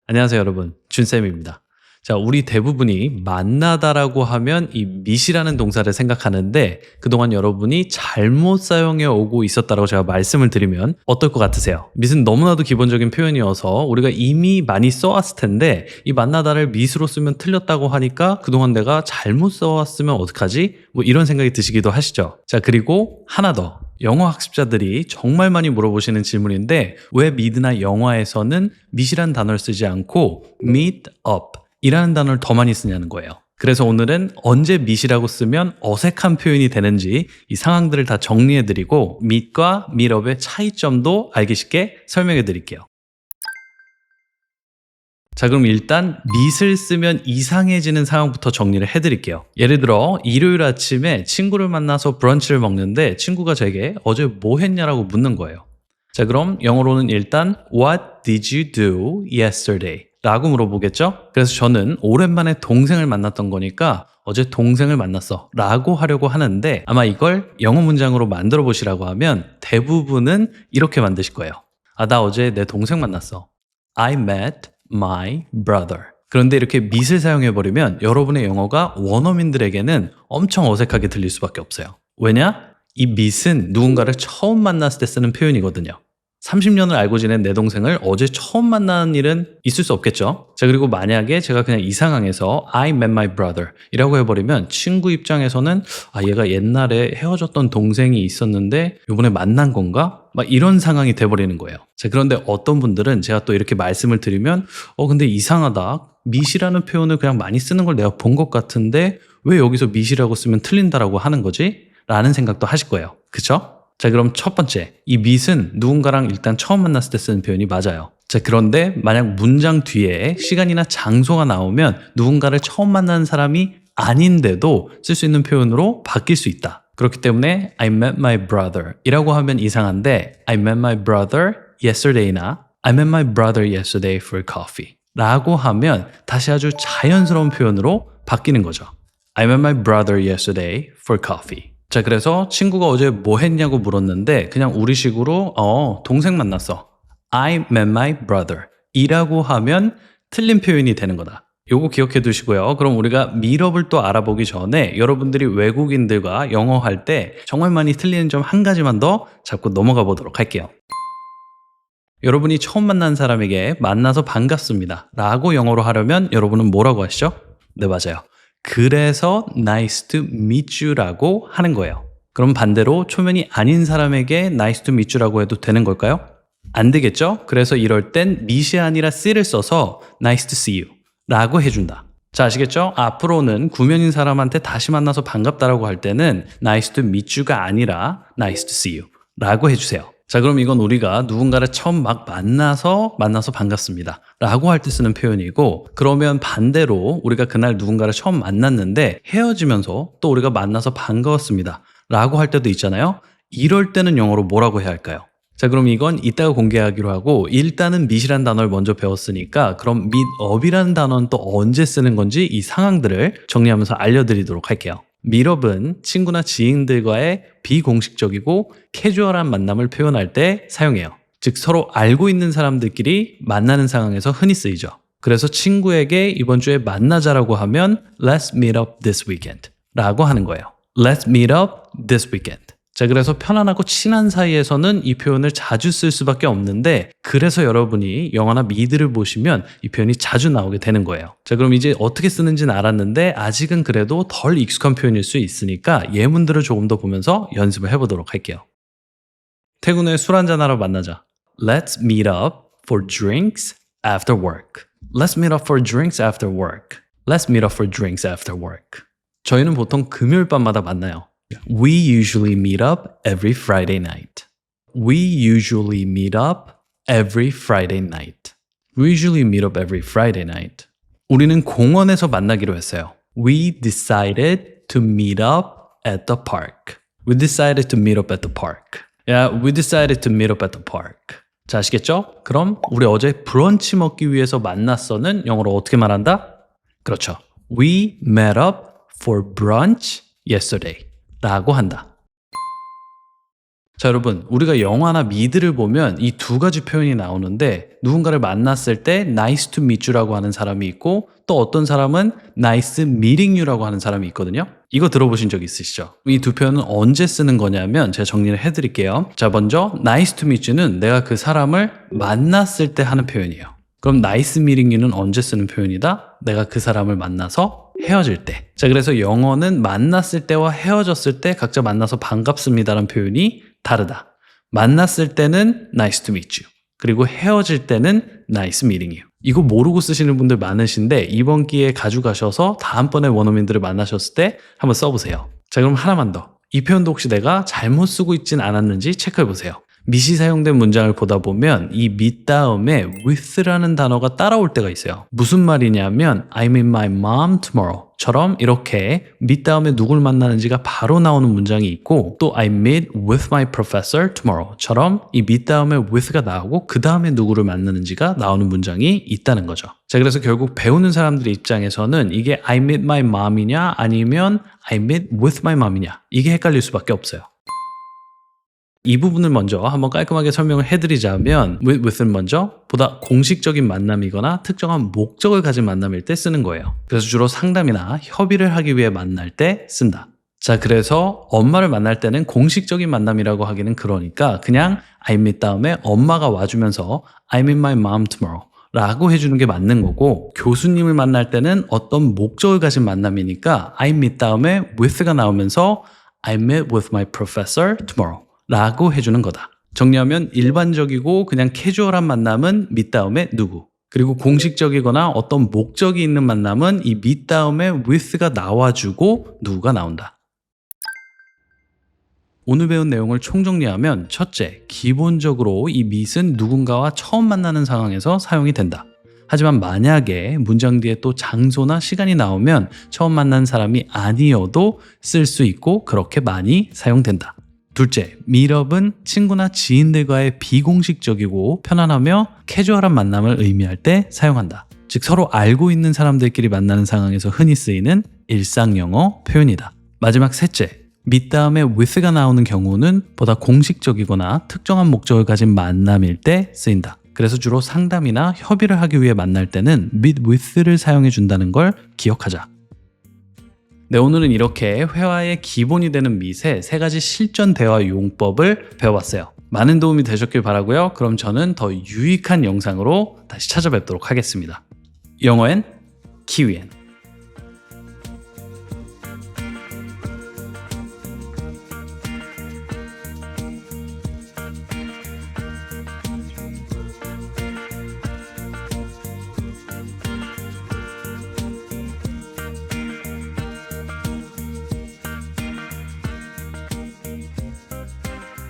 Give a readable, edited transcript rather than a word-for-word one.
안녕하세요, 여러분. 준쌤입니다. 자, 우리 대부분이 만나다라고 하면 이 meet이라는 동사를 생각하는데 그동안 여러분이 잘못 사용해 오고 있었다라고 제가 말씀을 드리면 어떨 것 같으세요? meet은 너무나도 기본적인 표현이어서 우리가 이미 많이 써왔을 텐데 이 만나다를 meet으로 쓰면 틀렸다고 하니까 그동안 내가 잘못 써왔으면 어떡하지? 뭐 이런 생각이 드시기도 하시죠. 자, 그리고 하나 더. 영어 학습자들이 정말 많이 물어보시는 질문인데 왜 meet나 영화에서는 meet이라는 단어를 쓰지 않고 meet up 이라는 단어를 더 많이 쓰냐는 거예요. 그래서 오늘은 언제 meet이라고 쓰면 어색한 표현이 되는지 이 상황들을 다 정리해드리고 meet과 meet up의 차이점도 알기 쉽게 설명해드릴게요. 자, 그럼 일단 meet을 쓰면 이상해지는 상황부터 정리를 해드릴게요. 예를 들어 일요일 아침에 친구를 만나서 브런치를 먹는데 친구가 제게 어제 뭐 했냐라고 묻는 거예요. 자, 그럼 영어로는 일단 What did you do yesterday? 라고 물어보겠죠? 그래서 저는 오랜만에 동생을 만났던 거니까 어제 동생을 만났어 라고 하려고 하는데 아마 이걸 영어 문장으로 만들어 보시라고 하면 대부분은 이렇게 만드실 거예요. 아, 나 어제 내 동생 만났어. I met my brother. 그런데 이렇게 meet을 사용해버리면 여러분의 영어가 원어민들에게는 엄청 어색하게 들릴 수밖에 없어요. 왜냐? 이 meet은 누군가를 처음 만났을 때 쓰는 표현이거든요. 30년을 알고 지낸 내 동생을 어제 처음 만나는 일은 있을 수 없겠죠. 자, 그리고 만약에 제가 그냥 이 상황에서 I met my brother 이라고 해버리면 친구 입장에서는 아, 얘가 옛날에 헤어졌던 동생이 있었는데 이번에 만난 건가? 막 이런 상황이 돼버리는 거예요. 자, 그런데 어떤 분들은 제가 또 이렇게 말씀을 드리면 근데 이상하다. meet이라는 표현을 그냥 많이 쓰는 걸 내가 본 것 같은데 왜 여기서 meet이라고 쓰면 틀린다라고 하는 거지? 라는 생각도 하실 거예요. 그쵸? 자, 그럼 첫 번째, 이 meet은 누군가랑 일단 처음 만났을 때 쓰는 표현이 맞아요. 자, 그런데 만약 문장 뒤에 시간이나 장소가 나오면 누군가를 처음 만나는 사람이 아닌데도 쓸 수 있는 표현으로 바뀔 수 있다. 그렇기 때문에 I met my brother 이라고 하면 이상한데 I met my brother yesterday나 I met my brother yesterday for coffee 라고 하면 다시 아주 자연스러운 표현으로 바뀌는 거죠. I met my brother yesterday for coffee. 자, 그래서 친구가 어제 뭐 했냐고 물었는데 그냥 우리식으로 동생 만났어. I met my brother 이라고 하면 틀린 표현이 되는 거다. 요거 기억해 두시고요. 그럼 우리가 meetup을 또 알아보기 전에 여러분들이 외국인들과 영어 할 때 정말 많이 틀리는 점 한 가지만 더 잡고 넘어가 보도록 할게요. 여러분이 처음 만난 사람에게 만나서 반갑습니다 라고 영어로 하려면 여러분은 뭐라고 하시죠? 네, 맞아요. 그래서 nice to meet you라고 하는 거예요. 그럼 반대로 초면이 아닌 사람에게 nice to meet you라고 해도 되는 걸까요? 안 되겠죠? 그래서 이럴 땐 meet이 아니라 see를 써서 nice to see you 라고 해준다. 자, 아시겠죠? 앞으로는 구면인 사람한테 다시 만나서 반갑다라고 할 때는 nice to meet you가 아니라 nice to see you 라고 해주세요. 자, 그럼 이건 우리가 누군가를 처음 막 만나서 반갑습니다 라고 할 때 쓰는 표현이고, 그러면 반대로 우리가 그날 누군가를 처음 만났는데 헤어지면서 또 우리가 만나서 반가웠습니다 라고 할 때도 있잖아요. 이럴 때는 영어로 뭐라고 해야 할까요? 자, 그럼 이건 이따가 공개하기로 하고 일단은 meet이라는 단어를 먼저 배웠으니까 그럼 meet up이라는 단어는 또 언제 쓰는 건지 이 상황들을 정리하면서 알려드리도록 할게요. meetup은 친구나 지인들과의 비공식적이고 캐주얼한 만남을 표현할 때 사용해요. 즉 서로 알고 있는 사람들끼리 만나는 상황에서 흔히 쓰이죠. 그래서 친구에게 이번 주에 만나자라고 하면 Let's meet up this weekend 라고 하는 거예요. Let's meet up this weekend. 자, 그래서 편안하고 친한 사이에서는 이 표현을 자주 쓸 수밖에 없는데 그래서 여러분이 영화나 미드를 보시면 이 표현이 자주 나오게 되는 거예요. 자, 그럼 이제 어떻게 쓰는지는 알았는데 아직은 그래도 덜 익숙한 표현일 수 있으니까 예문들을 조금 더 보면서 연습을 해보도록 할게요. 퇴근 후에 술 한잔하러 만나자. Let's meet up for drinks after work. Let's meet up for drinks after work. Let's meet up for drinks after work. 저희는 보통 금요일 밤마다 만나요. We usually meet up every Friday night. We usually meet up every Friday night. We usually meet up every Friday night. 우리는 공원에서 만나기로 했어요. We decided to meet up at the park. We decided to meet up at the park. Yeah, we decided to meet up at the park. 자, 아시겠죠? 그럼 우리 어제 브런치 먹기 위해서 만났어는 영어로 어떻게 말한다? 그렇죠. We met up for brunch yesterday. 라고 한다. 자, 여러분, 우리가 영화나 미드를 보면 이 두 가지 표현이 나오는데 누군가를 만났을 때 nice to meet you라고 하는 사람이 있고 또 어떤 사람은 nice meeting you라고 하는 사람이 있거든요. 이거 들어보신 적 있으시죠? 이 두 표현은 언제 쓰는 거냐면 제가 정리를 해드릴게요. 자, 먼저 nice to meet you는 내가 그 사람을 만났을 때 하는 표현이에요. 그럼 nice meeting you는 언제 쓰는 표현이다? 내가 그 사람을 만나서 헤어질 때. 자, 그래서 영어는 만났을 때와 헤어졌을 때 각자 만나서 반갑습니다라는 표현이 다르다. 만났을 때는 nice to meet you. 그리고 헤어질 때는 nice meeting you. 이거 모르고 쓰시는 분들 많으신데 이번 기회에 가져가셔서 다음번에 원어민들을 만나셨을 때 한번 써보세요. 자, 그럼 하나만 더. 이 표현도 혹시 내가 잘못 쓰고 있진 않았는지 체크해보세요. 밑이 사용된 문장을 보다 보면 이 밑 다음에 with라는 단어가 따라올 때가 있어요. 무슨 말이냐면 I meet my mom tomorrow 처럼 이렇게 밑 다음에 누굴 만나는지가 바로 나오는 문장이 있고 또 I meet with my professor tomorrow 처럼 이 밑 다음에 with가 나오고 그 다음에 누구를 만나는지가 나오는 문장이 있다는 거죠. 자, 그래서 결국 배우는 사람들의 입장에서는 이게 I meet my mom이냐 아니면 I meet with my mom이냐 이게 헷갈릴 수밖에 없어요. 이 부분을 먼저 한번 깔끔하게 설명을 해드리자면 with은 먼저 보다 공식적인 만남이거나 특정한 목적을 가진 만남일 때 쓰는 거예요. 그래서 주로 상담이나 협의를 하기 위해 만날 때 쓴다. 자, 그래서 엄마를 만날 때는 공식적인 만남이라고 하기는 그러니까 그냥 I meet 다음에 엄마가 와주면서 I meet my mom tomorrow 라고 해주는 게 맞는 거고 교수님을 만날 때는 어떤 목적을 가진 만남이니까 I meet 다음에 with가 나오면서 I met with my professor tomorrow 라고 해주는 거다. 정리하면 일반적이고 그냥 캐주얼한 만남은 meet 다음에 누구 그리고 공식적이거나 어떤 목적이 있는 만남은 이 meet 다음에 with가 나와주고 누구가 나온다. 오늘 배운 내용을 총정리하면 첫째, 기본적으로 이 meet은 누군가와 처음 만나는 상황에서 사용이 된다. 하지만 만약에 문장 뒤에 또 장소나 시간이 나오면 처음 만난 사람이 아니어도 쓸 수 있고 그렇게 많이 사용된다. 둘째, meetup은 친구나 지인들과의 비공식적이고 편안하며 캐주얼한 만남을 의미할 때 사용한다. 즉 서로 알고 있는 사람들끼리 만나는 상황에서 흔히 쓰이는 일상 영어 표현이다. 마지막 셋째, meet 다음에 with가 나오는 경우는 보다 공식적이거나 특정한 목적을 가진 만남일 때 쓰인다. 그래서 주로 상담이나 협의를 하기 위해 만날 때는 meet with를 사용해 준다는 걸 기억하자. 네, 오늘은 이렇게 회화의 기본이 되는 meet의 3가지 실전 대화 용법을 배워봤어요. 많은 도움이 되셨길 바라고요. 그럼 저는 더 유익한 영상으로 다시 찾아뵙도록 하겠습니다. 영어엔 키위엔